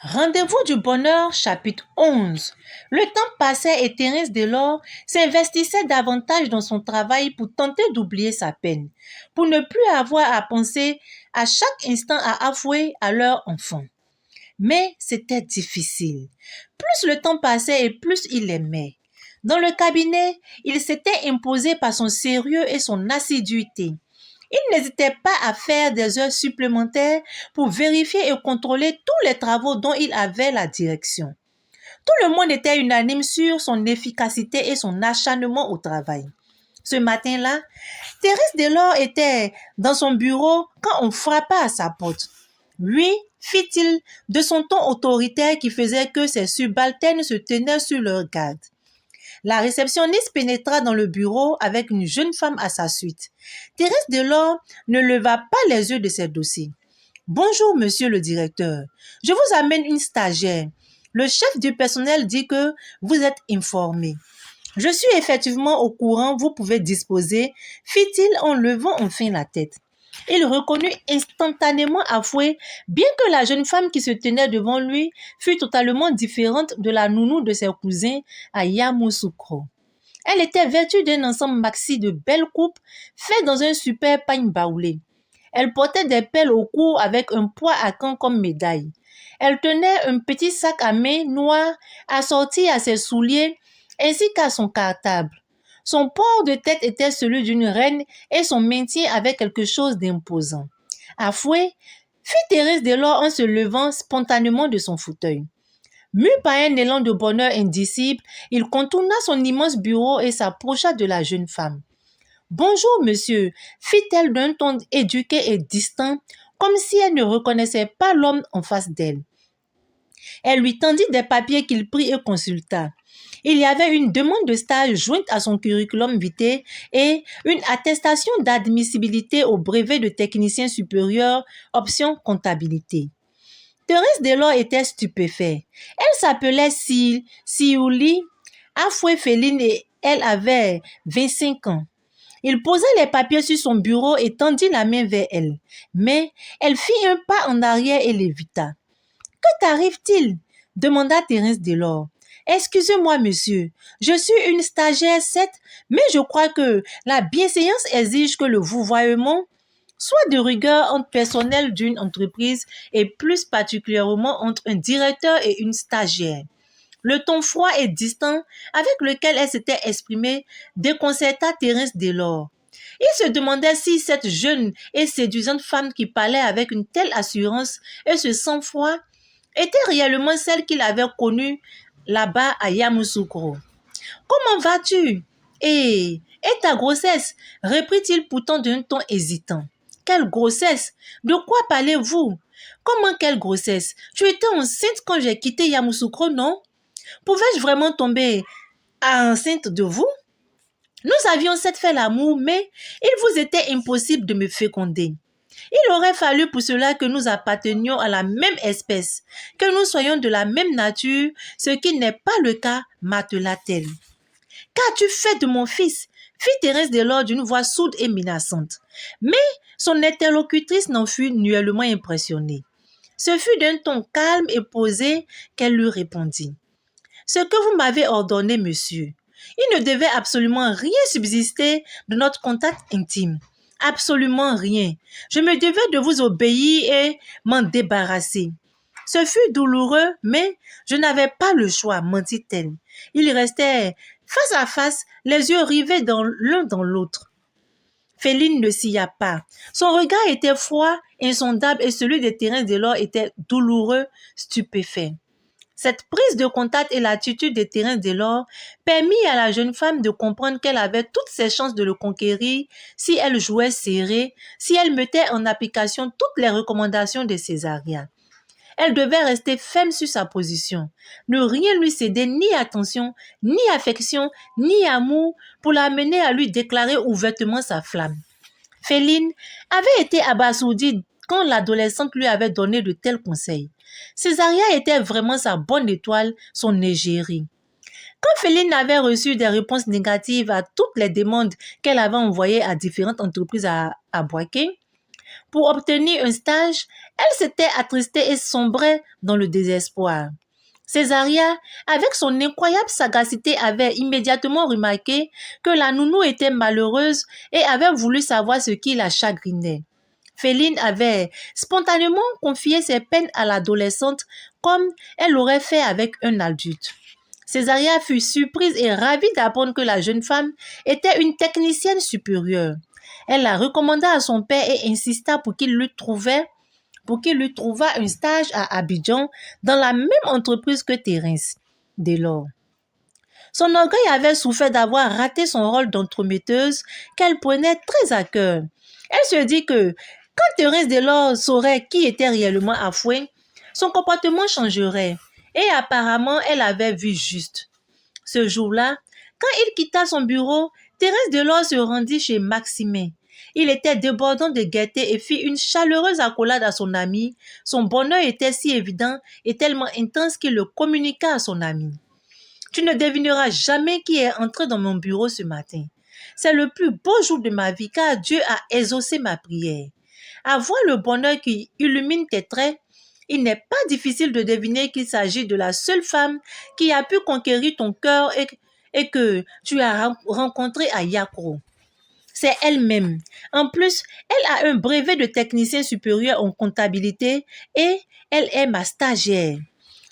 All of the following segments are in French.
Rendez-vous du bonheur, chapitre 11. Le temps passait et Thérèse Delors s'investissait davantage dans son travail pour tenter d'oublier sa peine, pour ne plus avoir à penser à chaque instant à avouer à leur enfant. Mais c'était difficile. Plus le temps passait et plus il aimait. Dans le cabinet, il s'était imposé par son sérieux et son assiduité. Il n'hésitait pas à faire des heures supplémentaires pour vérifier et contrôler tous les travaux dont il avait la direction. Tout le monde était unanime sur son efficacité et son acharnement au travail. Ce matin-là, Thérèse Delors était dans son bureau quand on frappa à sa porte. Oui, fit-il de son ton autoritaire qui faisait que ses subalternes se tenaient sur leur garde. La réceptionniste pénétra dans le bureau avec une jeune femme à sa suite. Thérèse Delors ne leva pas les yeux de ses dossiers. « Bonjour, monsieur le directeur. Je vous amène une stagiaire. Le chef du personnel dit que vous êtes informé. » « Je suis effectivement au courant, vous pouvez disposer, » fit-il en levant enfin la tête. Il reconnut instantanément Afoué, bien que la jeune femme qui se tenait devant lui fût totalement différente de la nounou de ses cousins à Yamoussoukro. Elle était vêtue d'un ensemble maxi de belles coupes fait dans un super pagne baoulé. Elle portait des pelles au cou avec un poids à camp comme médaille. Elle tenait un petit sac à main noir assorti à ses souliers ainsi qu'à son cartable. Son port de tête était celui d'une reine et son maintien avait quelque chose d'imposant. Afoué fit Thérèse Delors en se levant spontanément de son fauteuil. Mu par un élan de bonheur indicible, il contourna son immense bureau et s'approcha de la jeune femme. « Bonjour, monsieur, » fit-elle d'un ton éduqué et distant, comme si elle ne reconnaissait pas l'homme en face d'elle. Elle lui tendit des papiers qu'il prit et consulta. Il y avait une demande de stage jointe à son curriculum vitae et une attestation d'admissibilité au brevet de technicien supérieur, option comptabilité. Thérèse Delors était stupéfaite. Elle s'appelait Siouli Afoué Féline et elle avait 25 ans. Il posa les papiers sur son bureau et tendit la main vers elle. Mais elle fit un pas en arrière et l'évita. « Que t'arrive-t-il » demanda Thérèse Delors. « Excusez-moi, monsieur, je suis une stagiaire, certes, mais je crois que la bienséance exige que le vouvoiement soit de rigueur entre personnel d'une entreprise et plus particulièrement entre un directeur et une stagiaire. » Le ton froid et distant avec lequel elle s'était exprimée déconcerta Thérèse Delors. Il se demandait si cette jeune et séduisante femme qui parlait avec une telle assurance et ce sang-froid était réellement celle qu'il avait connue là-bas à Yamoussoukro. « Comment vas-tu ? Et ta grossesse ?» reprit-il pourtant d'un ton hésitant. « Quelle grossesse ? De quoi parlez-vous ? Comment quelle grossesse ? Tu étais enceinte quand j'ai quitté Yamoussoukro, non ? Pouvais-je vraiment tomber enceinte de vous ? Nous avions certes fait l'amour, mais il vous était impossible de me féconder. Il aurait fallu pour cela que nous appartenions à la même espèce, que nous soyons de la même nature, ce qui n'est pas le cas, martela-t-elle. « Qu'as-tu fait de mon fils ?» fit Thérèse Delors d'une voix sourde et menaçante. Mais son interlocutrice n'en fut nullement impressionnée. Ce fut d'un ton calme et posé qu'elle lui répondit. « Ce que vous m'avez ordonné, monsieur. Il ne devait absolument rien subsister de notre contact intime. Absolument rien. Je me devais de vous obéir et m'en débarrasser. Ce fut douloureux, mais je n'avais pas le choix, mentit-elle. Il restait face à face, les yeux rivés l'un dans l'autre. Féline ne s'ya pas. Son regard était froid, insondable et celui de Thérèse Delors était douloureux, stupéfait. Cette prise de contact et l'attitude de Thérèse Delors permit à la jeune femme de comprendre qu'elle avait toutes ses chances de le conquérir si elle jouait serré, si elle mettait en application toutes les recommandations de Césaria. Elle devait rester ferme sur sa position, ne rien lui céder ni attention, ni affection, ni amour pour l'amener à lui déclarer ouvertement sa flamme. Féline avait été abasourdie quand l'adolescente lui avait donné de tels conseils. Césaria était vraiment sa bonne étoile, son égérie. Quand Féline avait reçu des réponses négatives à toutes les demandes qu'elle avait envoyées à différentes entreprises à Boaké, pour obtenir un stage, elle s'était attristée et sombrait dans le désespoir. Césaria, avec son incroyable sagacité, avait immédiatement remarqué que la nounou était malheureuse et avait voulu savoir ce qui la chagrinait. Féline avait spontanément confié ses peines à l'adolescente comme elle l'aurait fait avec un adulte. Césaria fut surprise et ravie d'apprendre que la jeune femme était une technicienne supérieure. Elle la recommanda à son père et insista pour qu'il lui trouvât un stage à Abidjan dans la même entreprise que Thérèse. Dès lors, son orgueil avait souffert d'avoir raté son rôle d'entremetteuse qu'elle prenait très à cœur. Elle se dit que quand Thérèse Delors saurait qui était réellement Afoué, son comportement changerait. Et apparemment, elle avait vu juste. Ce jour-là, quand il quitta son bureau, Thérèse Delors se rendit chez Maximin. Il était débordant de gaieté et fit une chaleureuse accolade à son ami. Son bonheur était si évident et tellement intense qu'il le communiqua à son ami. « Tu ne devineras jamais qui est entré dans mon bureau ce matin. C'est le plus beau jour de ma vie car Dieu a exaucé ma prière. À voir le bonheur qui illumine tes traits, il n'est pas difficile de deviner qu'il s'agit de la seule femme qui a pu conquérir ton cœur et que tu as rencontrée à Yacro. C'est elle-même. En plus, elle a un brevet de technicien supérieur en comptabilité et elle est ma stagiaire.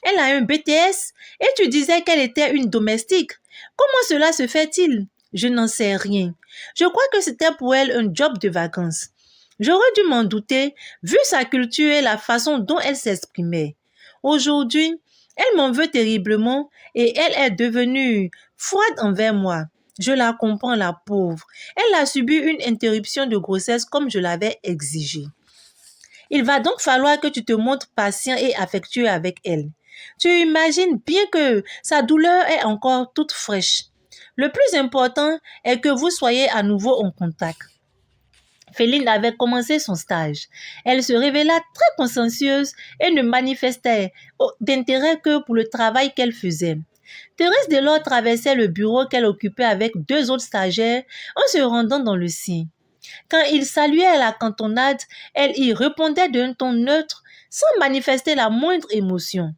Elle a un BTS et tu disais qu'elle était une domestique. Comment cela se fait-il? Je n'en sais rien. Je crois que c'était pour elle un job de vacances. J'aurais dû m'en douter, vu sa culture et la façon dont elle s'exprimait. Aujourd'hui, elle m'en veut terriblement et elle est devenue froide envers moi. Je la comprends, la pauvre. Elle a subi une interruption de grossesse comme je l'avais exigé. Il va donc falloir que tu te montres patient et affectueux avec elle. Tu imagines bien que sa douleur est encore toute fraîche. Le plus important est que vous soyez à nouveau en contact. Féline avait commencé son stage. Elle se révéla très consciencieuse et ne manifestait d'intérêt que pour le travail qu'elle faisait. Thérèse Delors traversait le bureau qu'elle occupait avec 2 autres stagiaires en se rendant dans le sien. Quand il saluait à la cantonade, elle y répondait d'un ton neutre sans manifester la moindre émotion.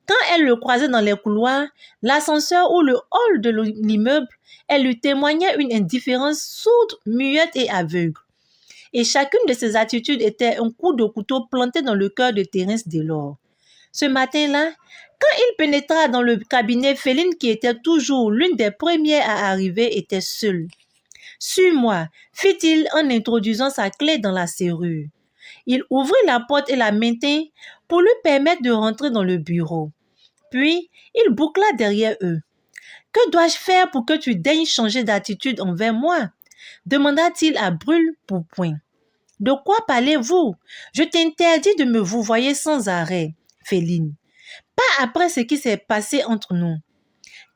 Quand elle le croisait dans les couloirs, l'ascenseur ou le hall de l'immeuble, elle lui témoignait une indifférence sourde, muette et aveugle. Et chacune de ses attitudes était un coup de couteau planté dans le cœur de Thérèse Delors. Ce matin-là, quand il pénétra dans le cabinet, Féline, qui était toujours l'une des premières à arriver, était seule. « Suis-moi », fit-il en introduisant sa clé dans la serrure. Il ouvrit la porte et la maintint pour lui permettre de rentrer dans le bureau. Puis, il boucla derrière eux. « Que dois-je faire pour que tu daignes changer d'attitude envers moi ?» demanda-t-il à brûle-pourpoint. « De quoi parlez-vous? Je t'interdis de me vouvoyer sans arrêt, Féline. Pas après ce qui s'est passé entre nous. »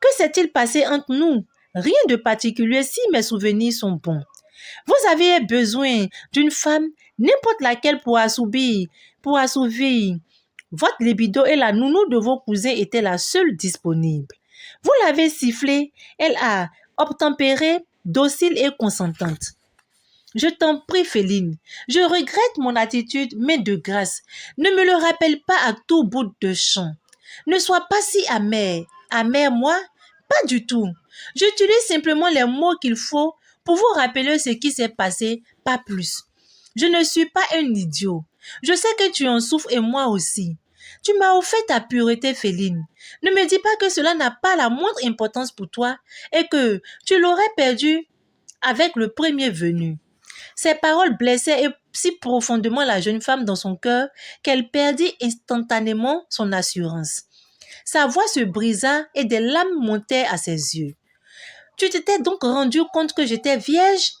« Que s'est-il passé entre nous? Rien de particulier si mes souvenirs sont bons. Vous aviez besoin d'une femme, n'importe laquelle pour assouvir votre libido et la nounou de vos cousins était la seule disponible. Vous l'avez sifflée, elle a obtempéré, docile et consentante. Je t'en prie, Féline, je regrette mon attitude, mais de grâce, ne me le rappelle pas à tout bout de champ. Ne sois pas si amère. Amère, moi? Pas du tout. J'utilise simplement les mots qu'il faut pour vous rappeler ce qui s'est passé, pas plus. Je ne suis pas un idiot. Je sais que tu en souffres et moi aussi. Tu m'as offert ta pureté, Féline. Ne me dis pas que cela n'a pas la moindre importance pour toi et que tu l'aurais perdu avec le premier venu. » Ces paroles blessaient si profondément la jeune femme dans son cœur qu'elle perdit instantanément son assurance. Sa voix se brisa et des larmes montèrent à ses yeux. « Tu t'étais donc rendu compte que j'étais vierge ?»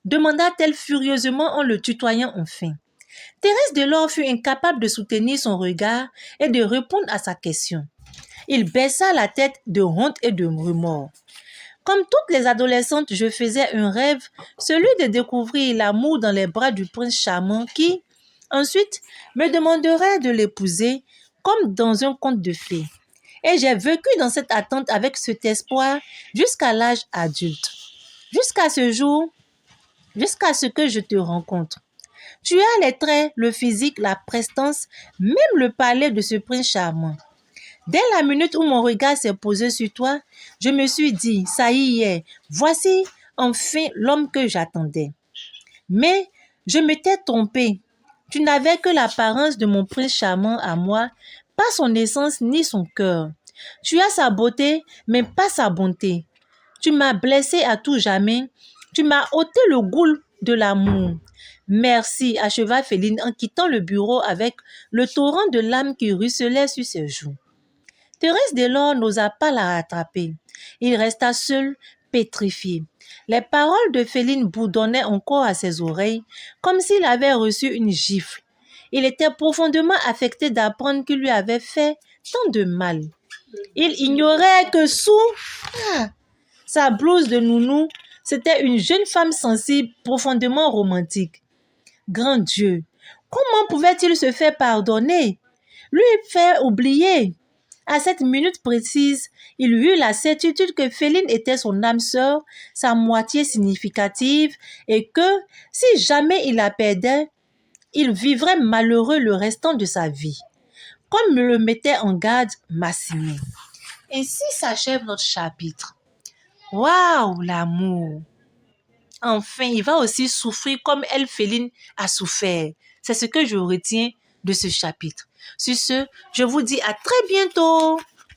demanda-t-elle furieusement en le tutoyant enfin. Thérèse Delors fut incapable de soutenir son regard et de répondre à sa question. Il baissa la tête de honte et de remords. Comme toutes les adolescentes, je faisais un rêve, celui de découvrir l'amour dans les bras du prince charmant qui, ensuite, me demanderait de l'épouser comme dans un conte de fées. Et j'ai vécu dans cette attente avec cet espoir jusqu'à l'âge adulte. Jusqu'à ce jour, jusqu'à ce que je te rencontre. Tu as les traits, le physique, la prestance, même le palais de ce prince charmant. Dès la minute où mon regard s'est posé sur toi, je me suis dit, ça y est, voici enfin l'homme que j'attendais. Mais je m'étais trompée. Tu n'avais que l'apparence de mon prince charmant à moi, pas son essence ni son cœur. Tu as sa beauté, mais pas sa bonté. Tu m'as blessé à tout jamais. Tu m'as ôté le goût de l'amour. Merci, acheva Féline en quittant le bureau avec le torrent de larmes qui ruisselait sur ses joues. Thérèse Delors n'osa pas la rattraper. Il resta seul, pétrifié. Les paroles de Féline bourdonnaient encore à ses oreilles, comme s'il avait reçu une gifle. Il était profondément affecté d'apprendre qu'il lui avait fait tant de mal. Il ignorait que sous sa blouse de nounou, c'était une jeune femme sensible, profondément romantique. Grand Dieu, comment pouvait-il se faire pardonner, lui faire oublier? À cette minute précise, il eut la certitude que Féline était son âme sœur, sa moitié significative, et que, si jamais il la perdait, il vivrait malheureux le restant de sa vie, comme me le mettait en garde Massime. Ainsi s'achève notre chapitre. Waouh, l'amour! Enfin, il va aussi souffrir comme elle, Féline, a souffert. C'est ce que je retiens de ce chapitre. Sur ce, je vous dis à très bientôt.